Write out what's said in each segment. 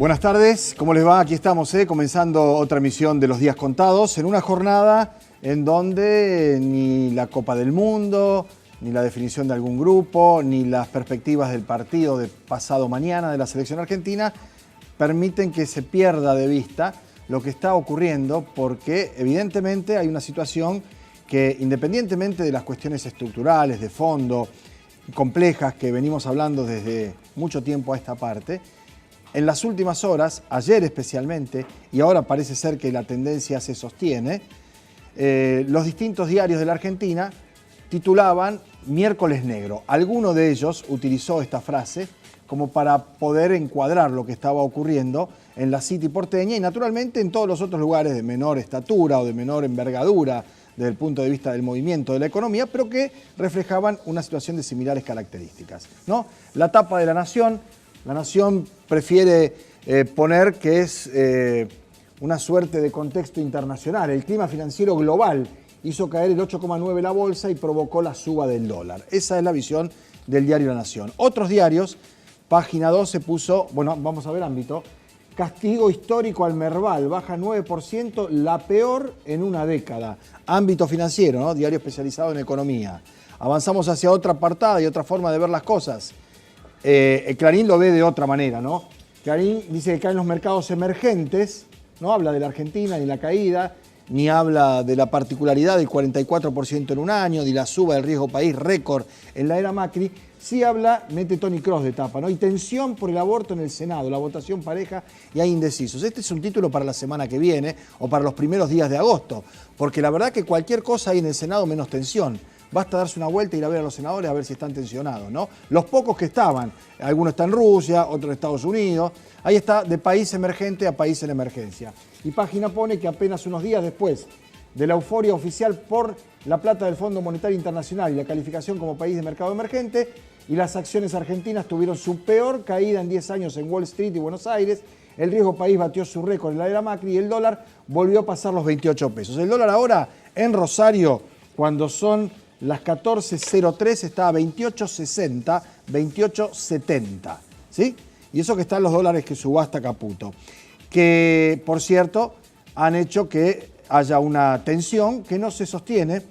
Buenas tardes, ¿cómo les va? Aquí estamos, comenzando otra emisión de Los Días Contados, en una jornada en donde ni la Copa del Mundo, ni la definición de algún grupo, ni las perspectivas del partido de pasado mañana de la selección argentina permiten que se pierda de vista lo que está ocurriendo, porque evidentemente hay una situación que, independientemente de las cuestiones estructurales, de fondo, complejas que venimos hablando desde mucho tiempo a esta parte, en las últimas horas, ayer especialmente, y ahora parece ser que la tendencia se sostiene, los distintos diarios de la Argentina titulaban Miércoles Negro. Alguno de ellos utilizó esta frase como para poder encuadrar lo que estaba ocurriendo en la City porteña y naturalmente en todos los otros lugares de menor estatura o de menor envergadura desde el punto de vista del movimiento de la economía, pero que reflejaban una situación de similares características, ¿no? La tapa de La Nación prefiere poner que es una suerte de contexto internacional. El clima financiero global hizo caer el 8,9 la bolsa y provocó la suba del dólar. Esa es la visión del diario La Nación. Otros diarios, página 12 puso, bueno, vamos a ver ámbito, castigo histórico al Merval, baja 9%, la peor en una década. Ámbito financiero, ¿no? Diario especializado en economía. Avanzamos hacia otra apartada y otra forma de ver las cosas. Clarín lo ve de otra manera, ¿no? Clarín dice que caen los mercados emergentes, no habla de la Argentina ni la caída, ni habla de la particularidad del 44% en un año, ni la suba del riesgo país récord en la era Macri. Sí habla, mete Toni Kroos de tapa, ¿no? Y tensión por el aborto en el Senado, la votación pareja y hay indecisos. Este es un título para la semana que viene o para los primeros días de agosto, porque la verdad que cualquier cosa hay en el Senado menos tensión. Basta darse una vuelta y ir a ver a los senadores a ver si están tensionados, ¿no? Los pocos que estaban, algunos están en Rusia, otros en Estados Unidos, ahí está, de país emergente a país en emergencia. Y página pone que apenas unos días después de la euforia oficial por la plata del Fondo Monetario Internacional y la calificación como país de mercado emergente, y las acciones argentinas tuvieron su peor caída en 10 años en Wall Street y Buenos Aires, el riesgo país batió su récord en la era Macri y el dólar volvió a pasar los 28 pesos. El dólar ahora en Rosario, cuando son las 14.03, está a 28.60, 28.70, ¿sí? Y eso que están los dólares que subasta Caputo, que por cierto han hecho que haya una tensión que no se sostiene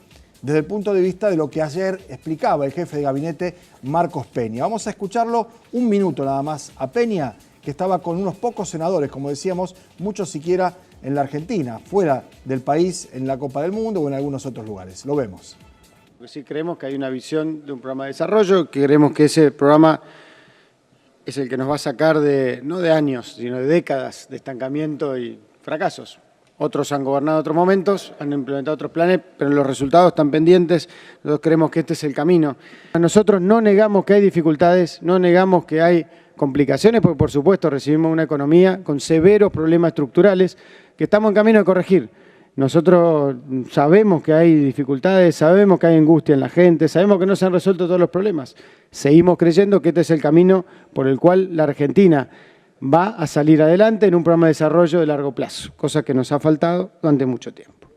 desde el punto de vista de lo que ayer explicaba el jefe de gabinete Marcos Peña. Vamos a escucharlo un minuto nada más a Peña, que estaba con unos pocos senadores, como decíamos, muchos siquiera en la Argentina, fuera del país, en la Copa del Mundo o en algunos otros lugares. Lo vemos. Sí creemos que hay una visión de un programa de desarrollo, que creemos que ese programa es el que nos va a sacar no de años, sino de décadas de estancamiento y fracasos. Otros han gobernado otros momentos, han implementado otros planes, pero los resultados están pendientes. Nosotros creemos que este es el camino. Nosotros no negamos que hay dificultades, no negamos que hay complicaciones, porque por supuesto recibimos una economía con severos problemas estructurales que estamos en camino de corregir. Nosotros sabemos que hay dificultades, sabemos que hay angustia en la gente, sabemos que no se han resuelto todos los problemas. Seguimos creyendo que este es el camino por el cual la Argentina va a salir adelante en un programa de desarrollo de largo plazo, cosa que nos ha faltado durante mucho tiempo.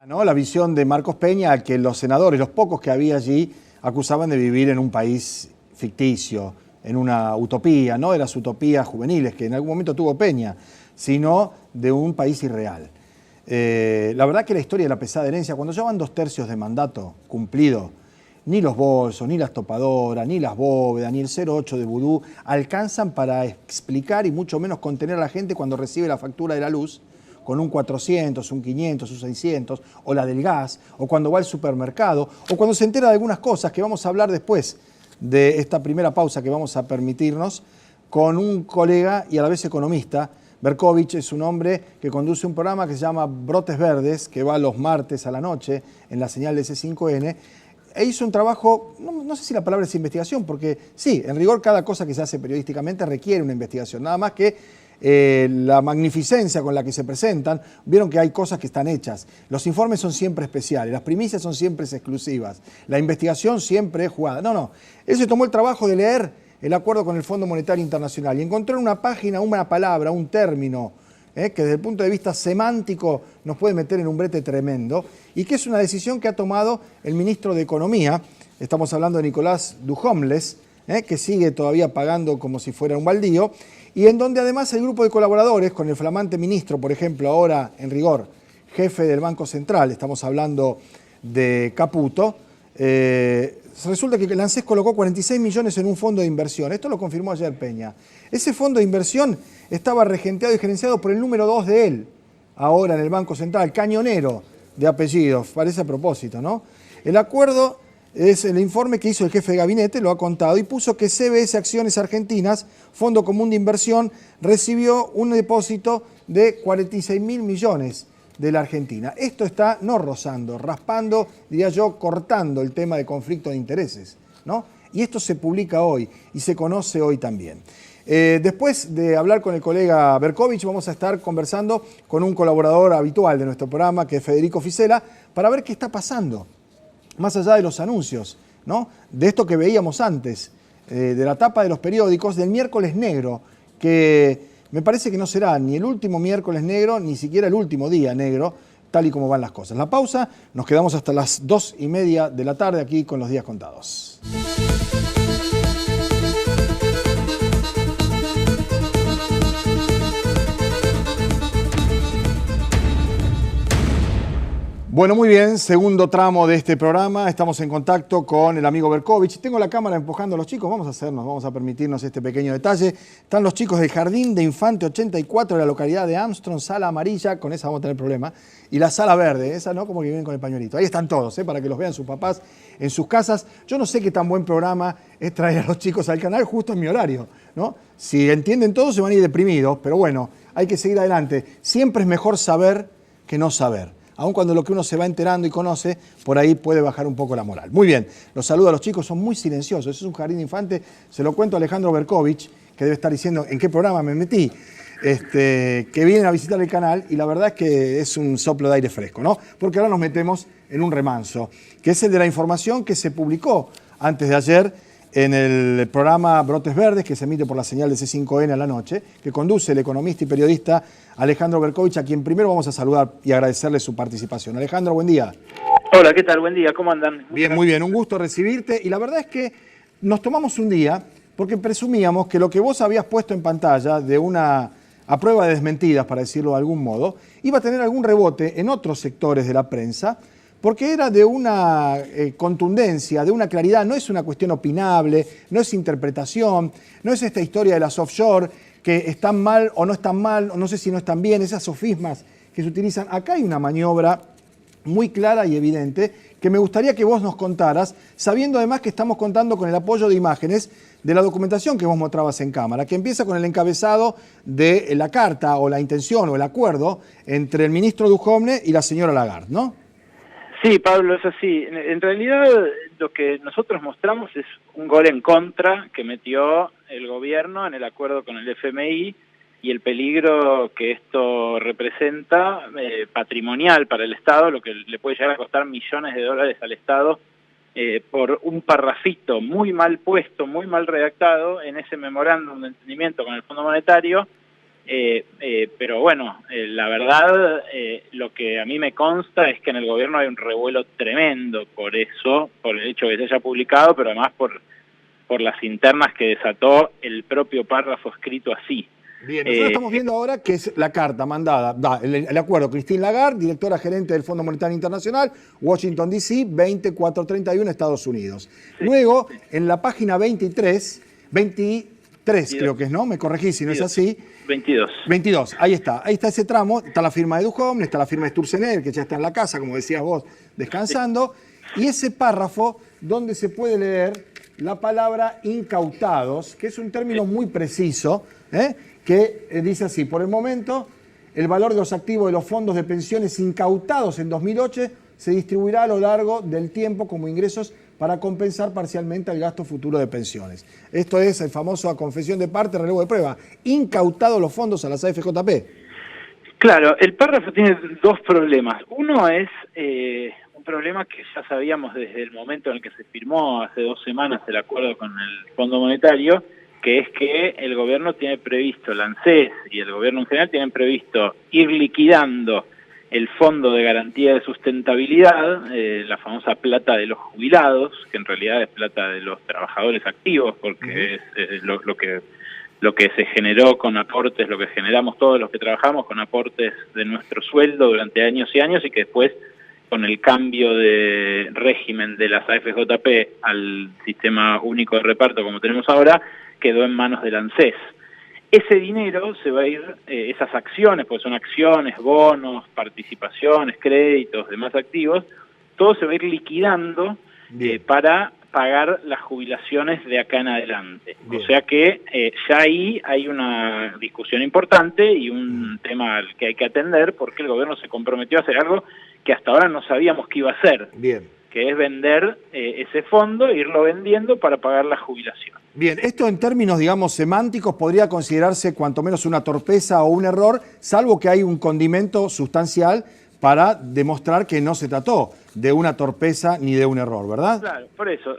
¿No? La visión de Marcos Peña, que los senadores, los pocos que había allí, acusaban de vivir en un país ficticio, en una utopía, no de las utopías juveniles que en algún momento tuvo Peña, sino de un país irreal. La verdad que la historia de la pesada herencia, cuando ya van 2/3 de mandato cumplido, ni los bolsos, ni las topadoras, ni las bóvedas, ni el 08 de vudú alcanzan para explicar y mucho menos contener a la gente cuando recibe la factura de la luz con un 400, un 500, un 600, o la del gas, o cuando va al supermercado, o cuando se entera de algunas cosas que vamos a hablar después de esta primera pausa que vamos a permitirnos con un colega y a la vez economista. Berkovich es un hombre que conduce un programa que se llama Brotes Verdes, que va los martes a la noche en la señal de C5N, e hizo un trabajo, no sé si la palabra es investigación, porque sí, en rigor cada cosa que se hace periodísticamente requiere una investigación, nada más que la magnificencia con la que se presentan, vieron que hay cosas que están hechas. Los informes son siempre especiales, las primicias son siempre exclusivas, la investigación siempre es jugada. No, él se tomó el trabajo de leer el acuerdo con el Fondo Monetario Internacional y encontró en una página una palabra, un término, que desde el punto de vista semántico nos puede meter en un brete tremendo y que es una decisión que ha tomado el ministro de Economía, estamos hablando de Nicolás Duhomles, que sigue todavía pagando como si fuera un baldío, y en donde además el grupo de colaboradores, con el flamante ministro, por ejemplo, ahora en rigor, jefe del Banco Central, estamos hablando de Caputo, resulta que el ANSES colocó 46 millones en un fondo de inversión. Esto lo confirmó ayer Peña. Ese fondo de inversión estaba regenteado y gerenciado por el número 2 de él, ahora en el Banco Central, Cañonero de apellidos, parece a propósito, ¿no? El acuerdo es el informe que hizo el jefe de gabinete, lo ha contado, y puso que CBS Acciones Argentinas, Fondo Común de Inversión, recibió un depósito de 46.000 millones de la Argentina. Esto está no rozando, raspando, diría yo, cortando el tema de conflicto de intereses, ¿no? Y esto se publica hoy y se conoce hoy también. Después de hablar con el colega Berkovich, vamos a estar conversando con un colaborador habitual de nuestro programa, que es Federico Fisela, para ver qué está pasando, más allá de los anuncios, ¿no? De esto que veíamos antes, de la tapa de los periódicos, del miércoles negro, que me parece que no será ni el último miércoles negro, ni siquiera el último día negro, tal y como van las cosas. La pausa, nos quedamos hasta las 2:30 de la tarde aquí con los días contados. Bueno, muy bien, segundo tramo de este programa, estamos en contacto con el amigo Berkovich. Tengo la cámara empujando a los chicos, vamos a permitirnos este pequeño detalle. Están los chicos del Jardín de Infante 84 de la localidad de Armstrong, sala amarilla, con esa vamos a tener problema, y la sala verde, esa no, como que vienen con el pañuelito. Ahí están todos, para que los vean sus papás en sus casas. Yo no sé qué tan buen programa es traer a los chicos al canal justo en mi horario, ¿no? Si entienden todo se van a ir deprimidos, pero bueno, hay que seguir adelante. Siempre es mejor saber que no saber. Aun cuando lo que uno se va enterando y conoce, por ahí puede bajar un poco la moral. Muy bien, los saludo a los chicos, son muy silenciosos. Es un jardín de infante, se lo cuento a Alejandro Berkovich, que debe estar diciendo en qué programa me metí, que vienen a visitar el canal, y la verdad es que es un soplo de aire fresco, ¿no? Porque ahora nos metemos en un remanso, que es el de la información que se publicó antes de ayer en el programa Brotes Verdes, que se emite por la señal de C5N a la noche, que conduce el economista y periodista Alejandro Berkovich, a quien primero vamos a saludar y agradecerle su participación. Alejandro, buen día. Hola, ¿qué tal? Buen día, ¿cómo andan? Bien, muy bien, un gusto recibirte. Y la verdad es que nos tomamos un día porque presumíamos que lo que vos habías puesto en pantalla de una a prueba de desmentidas, para decirlo de algún modo, iba a tener algún rebote en otros sectores de la prensa, porque era de una contundencia, de una claridad. No es una cuestión opinable, no es interpretación, no es esta historia de las offshore que están mal o no están mal, o no sé si no están bien, esas sofismas que se utilizan. Acá hay una maniobra muy clara y evidente que me gustaría que vos nos contaras, sabiendo además que estamos contando con el apoyo de imágenes de la documentación que vos mostrabas en cámara, que empieza con el encabezado de la carta o la intención o el acuerdo entre el ministro Duhovne y la señora Lagarde, ¿no? Sí, Pablo, es así. En realidad lo que nosotros mostramos es un gol en contra que metió el gobierno en el acuerdo con el FMI y el peligro que esto representa patrimonial para el Estado, lo que le puede llegar a costar millones de dólares al Estado por un parrafito muy mal puesto, muy mal redactado en ese memorándum de entendimiento con el Fondo Monetario. Pero bueno, la verdad, lo que a mí me consta es que en el gobierno hay un revuelo tremendo por eso, por el hecho de que se haya publicado, pero además por las internas que desató el propio párrafo escrito así. Bien, nosotros estamos viendo ahora que es la carta mandada, el acuerdo, Christine Lagarde, directora gerente del Fondo Monetario Internacional, Washington D.C., 2431, Estados Unidos. Sí. Luego, en la página 23 creo que es, ¿no? Me corregí si no 22. Es así. 22, ahí está ese tramo, está la firma de Duhovne, está la firma de Sturzenegger, que ya está en la casa, como decías vos, descansando, y ese párrafo donde se puede leer la palabra incautados, que es un término muy preciso, que dice así: por el momento, el valor de los activos de los fondos de pensiones incautados en 2008 se distribuirá a lo largo del tiempo como ingresos para compensar parcialmente el gasto futuro de pensiones. Esto es el famoso confesión de parte, relevo de prueba. Incautados los fondos a las AFJP. Claro, el párrafo tiene dos problemas. Uno es un problema que ya sabíamos desde el momento en el que se firmó hace 2 semanas el acuerdo con el Fondo Monetario, que es que el gobierno tiene previsto, la ANSES y el gobierno en general tienen previsto ir liquidando el Fondo de Garantía de Sustentabilidad, la famosa plata de los jubilados, que en realidad es plata de los trabajadores activos, porque es lo que lo que se generó con aportes, lo que generamos todos los que trabajamos con aportes de nuestro sueldo durante años y años, y que después, con el cambio de régimen de las AFJP al sistema único de reparto como tenemos ahora, quedó en manos del ANSES. Ese dinero se va a ir, esas acciones, porque son acciones, bonos, participaciones, créditos, demás activos, todo se va a ir liquidando para pagar las jubilaciones de acá en adelante. Bien. O sea que ya ahí hay una discusión importante y un tema al que hay que atender, porque el gobierno se comprometió a hacer algo que hasta ahora no sabíamos que iba a hacer. Bien. Que es vender ese fondo e irlo vendiendo para pagar la jubilación. Bien, esto en términos, digamos, semánticos podría considerarse cuanto menos una torpeza o un error, salvo que hay un condimento sustancial para demostrar que no se trató de una torpeza ni de un error, ¿verdad? Claro, por eso.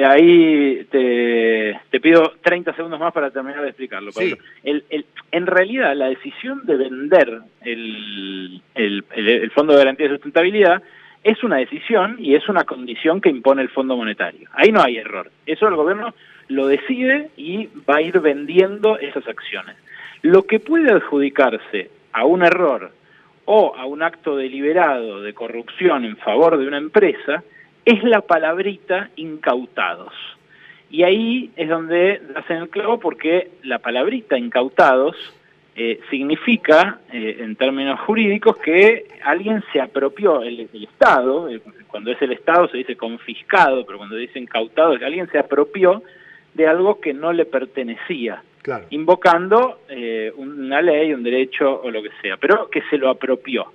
Ahí te pido 30 segundos más para terminar de explicarlo. Sí. En realidad, la decisión de vender el Fondo de Garantía de Sustentabilidad es una decisión y es una condición que impone el Fondo Monetario. Ahí no hay error. Eso el gobierno lo decide y va a ir vendiendo esas acciones. Lo que puede adjudicarse a un error o a un acto deliberado de corrupción en favor de una empresa es la palabrita incautados. Y ahí es donde hacen el clavo, porque la palabrita incautados significa, en términos jurídicos, que alguien se apropió, el Estado, cuando es el Estado se dice confiscado, pero cuando dice incautado, es que alguien se apropió de algo que no le pertenecía, claro, invocando una ley, un derecho o lo que sea, pero que se lo apropió.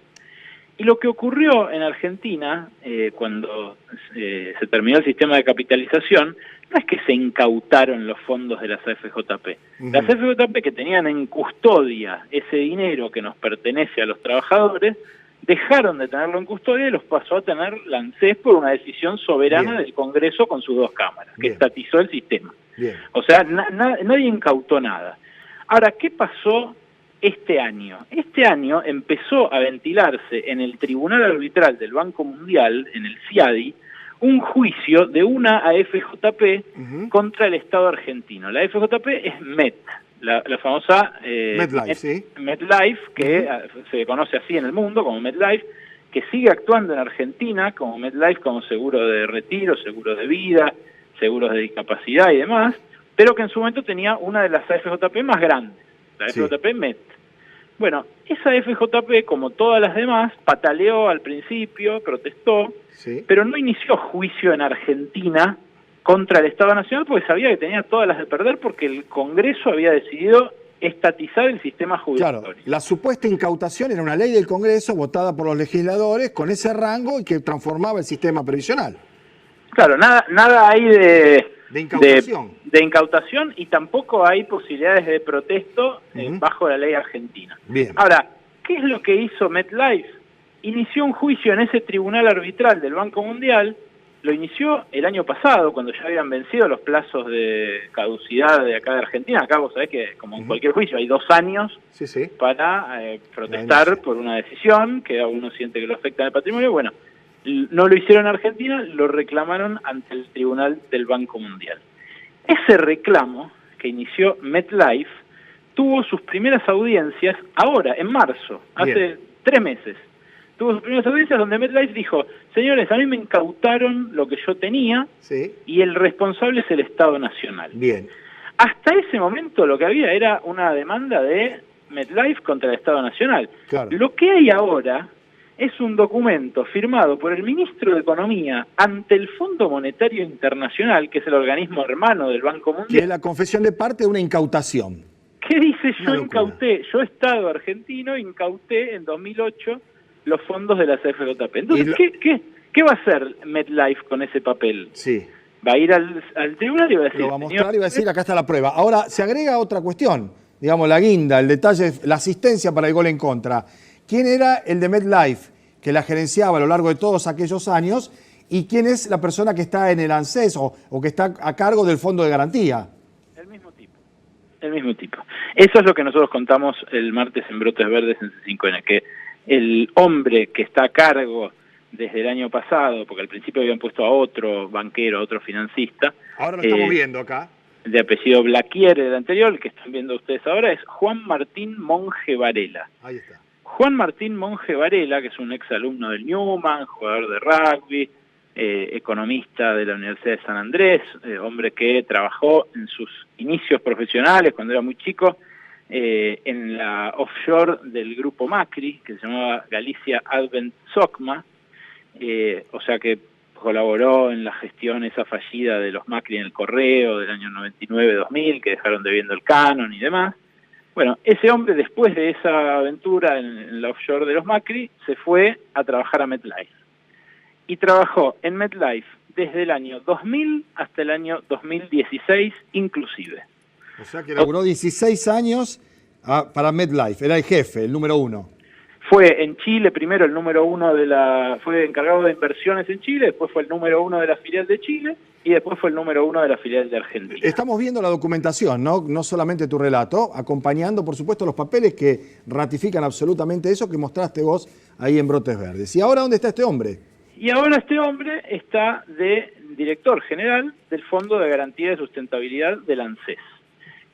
Y lo que ocurrió en Argentina, cuando se terminó el sistema de capitalización, no es que se incautaron los fondos de las AFJP. Las AFJP, que tenían en custodia ese dinero que nos pertenece a los trabajadores, dejaron de tenerlo en custodia y los pasó a tener la ANSES por una decisión soberana del Congreso con sus dos cámaras, que estatizó el sistema. O sea, nadie incautó nada. Ahora, ¿qué pasó este año? Este año empezó a ventilarse en el Tribunal Arbitral del Banco Mundial, en el CIADI, un juicio de una AFJP contra el Estado argentino. La AFJP es MET, la famosa MetLife, que se conoce así en el mundo como MetLife, que sigue actuando en Argentina como MetLife, como seguro de retiro, seguro de vida, seguros de discapacidad y demás, pero que en su momento tenía una de las AFJP más grandes, la AFJP MET. Bueno, esa FJP, como todas las demás, pataleó al principio, protestó, pero no inició juicio en Argentina contra el Estado Nacional porque sabía que tenía todas las de perder, porque el Congreso había decidido estatizar el sistema jubilatorio. Claro, la supuesta incautación era una ley del Congreso votada por los legisladores con ese rango y que transformaba el sistema previsional. Claro, nada hay de incautación. De incautación, y tampoco hay posibilidades de protesto bajo la ley argentina. Bien. Ahora, ¿qué es lo que hizo MetLife? Inició un juicio en ese tribunal arbitral del Banco Mundial, lo inició el año pasado, cuando ya habían vencido los plazos de caducidad de acá de Argentina. Acá vos sabés que, como en cualquier juicio, hay 2 años para protestar por una decisión que a uno siente que lo afecta en el patrimonio. Bueno, no lo hicieron en Argentina, lo reclamaron ante el Tribunal del Banco Mundial. Ese reclamo que inició MetLife tuvo sus primeras audiencias ahora, en marzo, hace 3 meses. Tuvo sus primeras audiencias donde MetLife dijo: señores, a mí me incautaron lo que yo tenía y el responsable es el Estado Nacional. Bien. Hasta ese momento lo que había era una demanda de MetLife contra el Estado Nacional. Claro. Lo que hay ahora es un documento firmado por el ministro de Economía ante el Fondo Monetario Internacional, que es el organismo hermano del Banco Mundial. Que es la confesión de parte de una incautación. ¿Qué dice? Yo incauté, yo Estado argentino incauté en 2008 los fondos de las FJP. Entonces, ¿qué va a hacer MetLife con ese papel? Va a ir al tribunal y va a decir... Lo va a mostrar y va a decir: acá está la prueba. Ahora, se agrega otra cuestión, digamos, la guinda, el detalle, la asistencia para el gol en contra. ¿Quién era el de MetLife que la gerenciaba a lo largo de todos aquellos años? ¿Y quién es la persona que está en el ANSES o que está a cargo del Fondo de Garantía? El mismo tipo. El mismo tipo. Eso es lo que nosotros contamos el martes en Brotes Verdes en C5N, que el hombre que está a cargo desde el año pasado, porque al principio habían puesto a otro banquero, a otro financista. Ahora lo estamos viendo acá. de apellido Blaquier, el anterior, el que están viendo ustedes ahora, es Juan Martín Monge Varela. Ahí está. Juan Martín Monge Varela, que es un exalumno del Newman, jugador de rugby, economista de la Universidad de San Andrés, hombre que trabajó en sus inicios profesionales cuando era muy chico, en la offshore del grupo Macri, que se llamaba Galicia Advent Socma, o sea que colaboró en la gestión esa fallida de los Macri en el correo del año 99-2000, que dejaron debiendo el canon y demás. Bueno, ese hombre, después de esa aventura en la offshore de los Macri, se fue a trabajar a MetLife. Y trabajó en MetLife desde el año 2000 hasta el año 2016 inclusive. O sea que laburó 16 años para MetLife, era el jefe, el número 1. Fue en Chile primero el número 1 fue encargado de inversiones en Chile, después fue el número 1 de la filial de Chile y después fue el número 1 de la filial de Argentina. Estamos viendo la documentación, no solamente tu relato, acompañando por supuesto los papeles que ratifican absolutamente eso que mostraste vos ahí en Brotes Verdes. ¿Y ahora dónde está este hombre? Y ahora este hombre está de director general del Fondo de Garantía de Sustentabilidad del ANSES,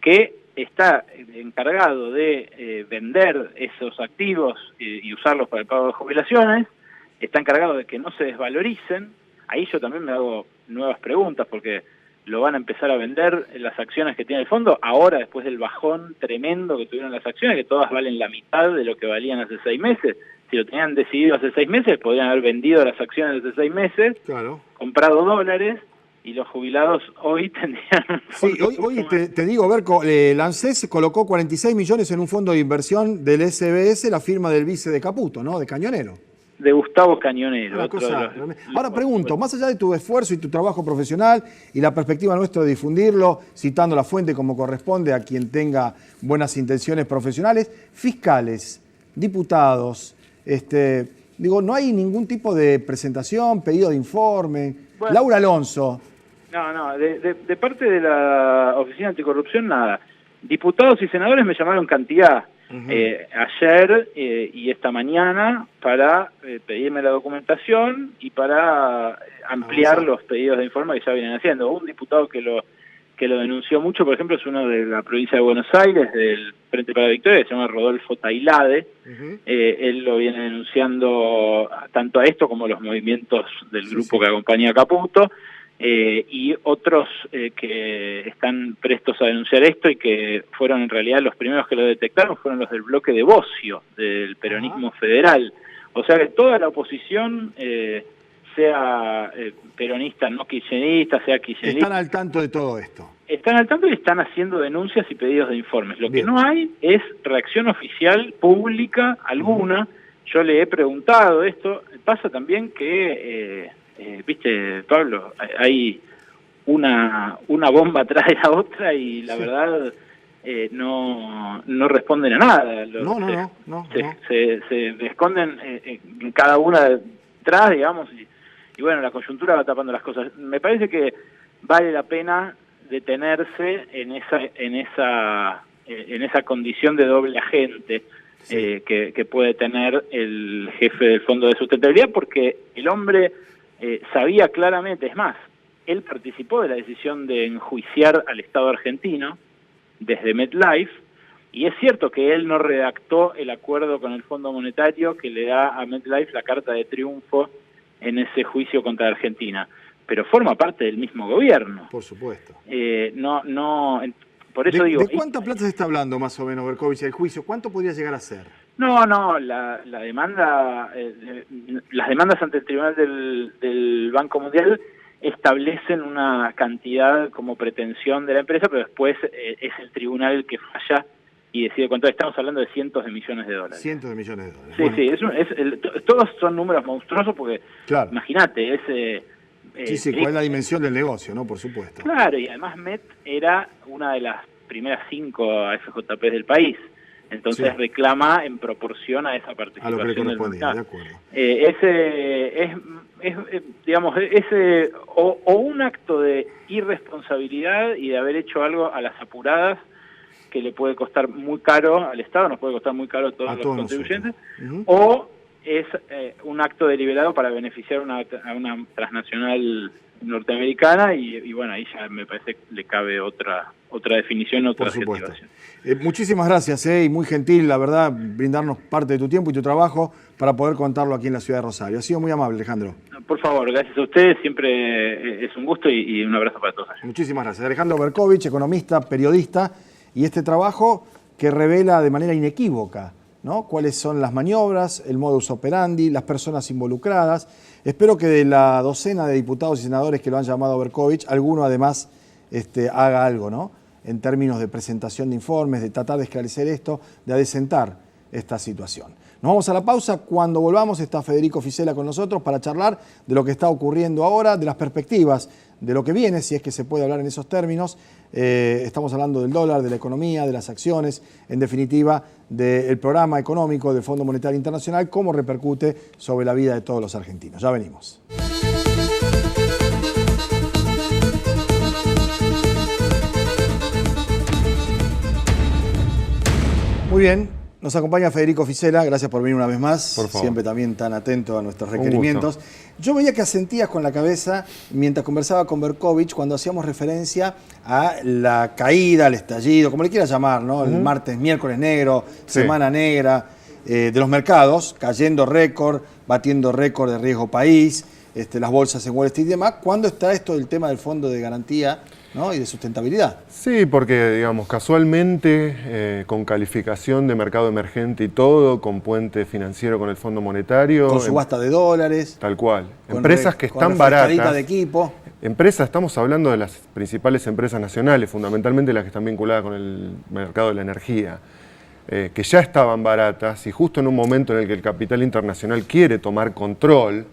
que está encargado de vender esos activos y usarlos para el pago de jubilaciones, está encargado de que no se desvaloricen. Ahí yo también me hago nuevas preguntas, porque lo van a empezar a vender las acciones que tiene el fondo, ahora después del bajón tremendo que tuvieron las acciones, que todas valen la mitad de lo que valían hace 6 meses. Si lo tenían decidido hace 6 meses, podrían haber vendido las acciones hace 6 meses, claro, comprado dólares, y los jubilados hoy tendrían... Sí, hoy te digo, Berco, el ANSES colocó 46 millones en un fondo de inversión del SBS, la firma del vice de Caputo, ¿no? De Cañonero. De Gustavo Cañonero. Ahora pregunto, más allá de tu esfuerzo y tu trabajo profesional y la perspectiva nuestra de difundirlo, citando la fuente como corresponde a quien tenga buenas intenciones profesionales, fiscales, diputados, no hay ningún tipo de presentación, pedido de informe. Bueno, Laura Alonso. No, de parte de la Oficina Anticorrupción nada. Diputados y senadores me llamaron cantidad ayer y esta mañana para pedirme la documentación y para ampliar los pedidos de informe que ya vienen haciendo. Un diputado que lo denunció mucho, por ejemplo, es uno de la provincia de Buenos Aires, del Frente para la Victoria, que se llama Rodolfo Tailade. Él lo viene denunciando tanto a esto como a los movimientos del grupo que acompaña a Caputo, y otros que están prestos a denunciar esto y que fueron en realidad los primeros que lo detectaron fueron los del bloque de Bocio, del peronismo federal. O sea que toda la oposición... sea peronista, no kirchnerista, sea kirchnerista. Están al tanto de todo esto. Están al tanto y están haciendo denuncias y pedidos de informes. Lo que no hay es reacción oficial pública alguna. Yo le he preguntado esto. Pasa también que, viste, Pablo, hay una bomba atrás de la otra y la verdad no responden a nada. Se esconden en cada una detrás, digamos, y bueno, la coyuntura va tapando las cosas. Me parece que vale la pena detenerse en esa condición de doble agente que puede tener el jefe del Fondo de Sustentabilidad, porque el hombre sabía claramente, es más, él participó de la decisión de enjuiciar al Estado argentino desde MetLife, y es cierto que él no redactó el acuerdo con el Fondo Monetario que le da a MetLife la carta de triunfo en ese juicio contra Argentina, pero forma parte del mismo gobierno. Por supuesto. Por eso digo... ¿De cuánta plata se está hablando más o menos, Berkovich, el juicio? ¿Cuánto podría llegar a ser? La demanda, las demandas ante el Tribunal del Banco Mundial establecen una cantidad como pretensión de la empresa, pero después es el tribunal el que falla y decide cuánto. Estamos hablando de cientos de millones de dólares. Cientos de millones de dólares. Sí, bueno. Todos son números monstruosos porque, claro, imagínate, ¿cuál es la dimensión del negocio, no? Por supuesto. Claro, y además Met era una de las primeras 5 AFJP del país. Entonces reclama en proporción a esa participación. A lo que le correspondía, de acuerdo. O un acto de irresponsabilidad y de haber hecho algo a las apuradas que le puede costar muy caro al Estado, nos puede costar muy caro a todos los contribuyentes, o es un acto deliberado para beneficiar a una transnacional norteamericana y bueno, ahí ya me parece que le cabe otra definición, otra adjetivación. Muchísimas gracias, y muy gentil, la verdad, brindarnos parte de tu tiempo y tu trabajo para poder contarlo aquí en la ciudad de Rosario. Ha sido muy amable, Alejandro. Por favor, gracias a ustedes, siempre es un gusto y un abrazo para todos. Muchísimas gracias. Alejandro Berkovich, economista, periodista, y este trabajo que revela de manera inequívoca, ¿no?, cuáles son las maniobras, el modus operandi, las personas involucradas. Espero que de la docena de diputados y senadores que lo han llamado a Berkovich, alguno además haga algo, ¿no?, en términos de presentación de informes, de tratar de esclarecer esto, de adecentar esta situación. Nos vamos a la pausa. Cuando volvamos está Federico Fisela con nosotros para charlar de lo que está ocurriendo ahora, de las perspectivas, de lo que viene, si es que se puede hablar en esos términos. Estamos hablando del dólar, de la economía, de las acciones, en definitiva, del programa económico del Fondo Monetario Internacional, cómo repercute sobre la vida de todos los argentinos. Ya venimos. Muy bien. Nos acompaña Federico Fisela, gracias por venir una vez más, por favor. Siempre también tan atento a nuestros requerimientos. Yo veía que asentías con la cabeza mientras conversaba con Berkovich cuando hacíamos referencia a la caída, al estallido, como le quieras llamar, ¿no? El martes, miércoles negro, semana negra, de los mercados, cayendo récord, batiendo récord de riesgo país, las bolsas en Wall Street y demás. ¿Cuándo está esto del tema del fondo de garantía, ¿no?, y de sustentabilidad? Sí, porque digamos casualmente con calificación de mercado emergente y todo, con puente financiero con el Fondo Monetario. Con subasta de dólares. Tal cual. Empresas que están baratas. De equipo. Empresas, estamos hablando de las principales empresas nacionales, fundamentalmente las que están vinculadas con el mercado de la energía, que ya estaban baratas y justo en un momento en el que el capital internacional quiere tomar control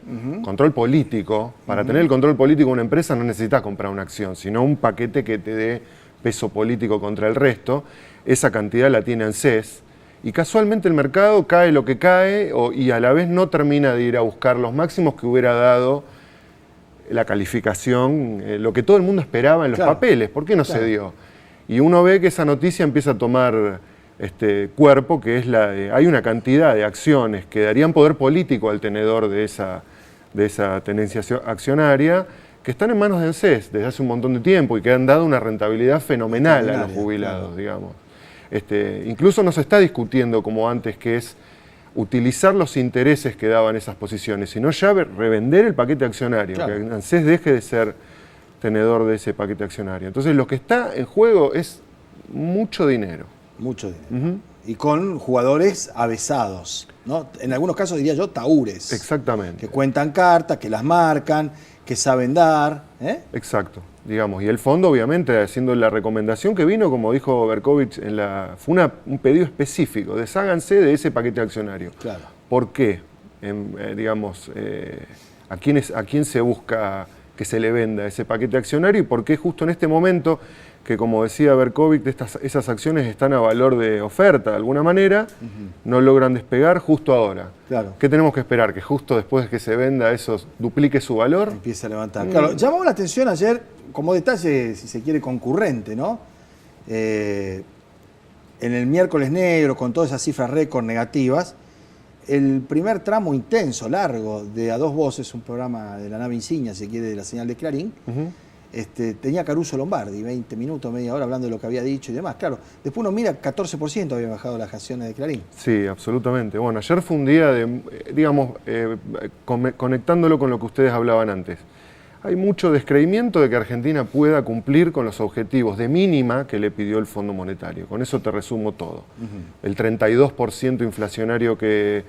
político. Para tener el control político de una empresa no necesitas comprar una acción, sino un paquete que te dé peso político contra el resto. Esa cantidad la tiene ANSES y casualmente el mercado cae lo que cae y a la vez no termina de ir a buscar los máximos que hubiera dado la calificación, lo que todo el mundo esperaba en los papeles. ¿Por qué no se dio? Y uno ve que esa noticia empieza a tomar cuerpo, que es hay una cantidad de acciones que darían poder político al tenedor de esa tenencia accionaria, que están en manos de ANSES desde hace un montón de tiempo y que han dado una rentabilidad fenomenal a los jubilados, digamos. Incluso no se está discutiendo como antes, que es utilizar los intereses que daban esas posiciones, sino ya revender el paquete accionario, que ANSES deje de ser tenedor de ese paquete accionario. Entonces lo que está en juego es mucho dinero. Mucho dinero. Y con jugadores avesados, ¿no? En algunos casos diría yo taúres. Exactamente. Que cuentan cartas, que las marcan, que saben dar. Exacto, digamos. Y el fondo, obviamente, haciendo la recomendación que vino, como dijo Berkovich, fue un pedido específico, desháganse de ese paquete accionario. Claro. ¿Por qué? ¿A quién se busca que se le venda ese paquete accionario y por qué justo en este momento, que como decía Berkovich, esas acciones están a valor de oferta de alguna manera, no logran despegar justo ahora? Claro. ¿Qué tenemos que esperar? ¿Que justo después de que se venda eso duplique su valor? Empieza a levantar. Claro, llamó la atención ayer, como detalle, si se quiere, concurrente, ¿no? En el miércoles negro, con todas esas cifras récord negativas, el primer tramo intenso, largo, de A Dos Voces, un programa de la nave insignia, si quiere, de la señal de Clarín, tenía Caruso Lombardi, 20 minutos, media hora, hablando de lo que había dicho y demás. Claro, después uno mira, 14% habían bajado las acciones de Clarín. Sí, absolutamente. Bueno, ayer fue un día de, digamos, conectándolo con lo que ustedes hablaban antes. Hay mucho descreimiento de que Argentina pueda cumplir con los objetivos de mínima que le pidió el Fondo Monetario. Con eso te resumo todo. El 32% inflacionario que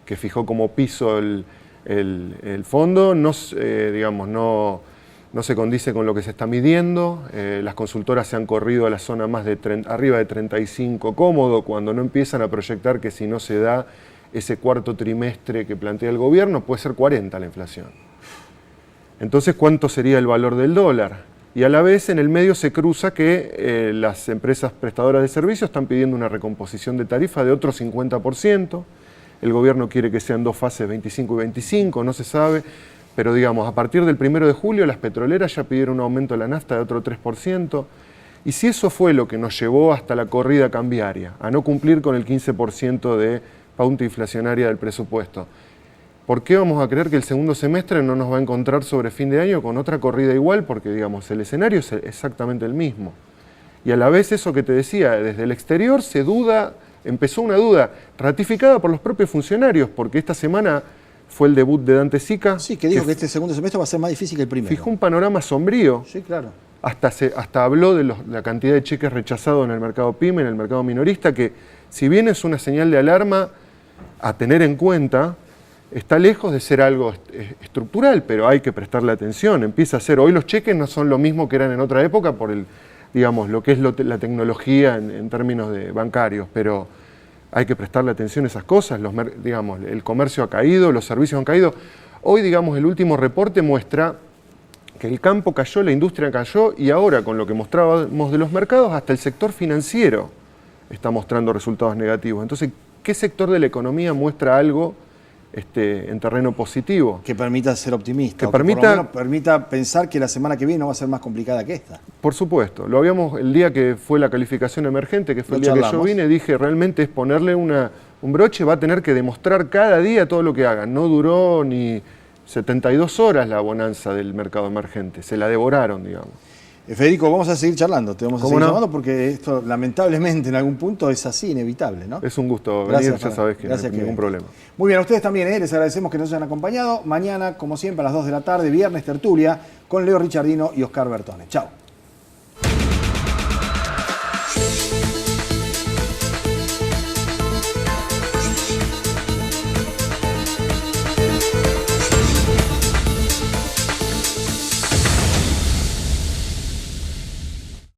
fijó como piso el fondo no se condice con lo que se está midiendo. Las consultoras se han corrido a la zona más arriba de 35 cómodo, cuando no empiezan a proyectar que si no se da ese cuarto trimestre que plantea el gobierno, puede ser 40 la inflación. Entonces, ¿cuánto sería el valor del dólar? Y a la vez en el medio se cruza que las empresas prestadoras de servicios están pidiendo una recomposición de tarifa de otro 50%. El gobierno quiere que sean dos fases, 25 y 25, no se sabe. Pero digamos, a partir del 1 de julio las petroleras ya pidieron un aumento de la nafta de otro 3%. Y si eso fue lo que nos llevó hasta la corrida cambiaria, a no cumplir con el 15% de pauta inflacionaria del presupuesto, ¿por qué vamos a creer que el segundo semestre no nos va a encontrar sobre fin de año con otra corrida igual? Porque, digamos, el escenario es exactamente el mismo. Y a la vez eso que te decía, desde el exterior empezó una duda ratificada por los propios funcionarios, porque esta semana fue el debut de Dante Sica. Sí, que dijo que este segundo semestre va a ser más difícil que el primero. Fijó un panorama sombrío. Sí, claro. Hasta habló de la cantidad de cheques rechazados en el mercado PYME, en el mercado minorista, que si bien es una señal de alarma a tener en cuenta, está lejos de ser algo estructural, pero hay que prestarle atención. Empieza a ser, hoy los cheques no son lo mismo que eran en otra época por lo que es la tecnología en términos de bancarios, pero hay que prestarle atención a esas cosas. El comercio ha caído, los servicios han caído. Hoy, digamos, el último reporte muestra que el campo cayó, la industria cayó, y ahora, con lo que mostrábamos de los mercados, hasta el sector financiero está mostrando resultados negativos. Entonces, ¿qué sector de la economía muestra algo en terreno positivo? Que permita ser optimista. Que por lo permita menos permita pensar que la semana que viene no va a ser más complicada que esta. Por supuesto. Lo habíamos el día que fue la calificación emergente, que fue el día que yo vine, dije, realmente es ponerle un broche, va a tener que demostrar cada día todo lo que haga. No duró ni 72 horas la bonanza del mercado emergente, se la devoraron, digamos. Federico, vamos a seguir charlando, te vamos a seguir no? llamando porque esto lamentablemente en algún punto es así, inevitable, ¿no? Es un gusto Gracias, venir, ya sabes que no hay ningún problema. Muy bien, a ustedes también, les agradecemos que nos hayan acompañado. Mañana, como siempre, a las 2 de la tarde, viernes tertulia, con Leo Richardino y Oscar Bertone. Chao.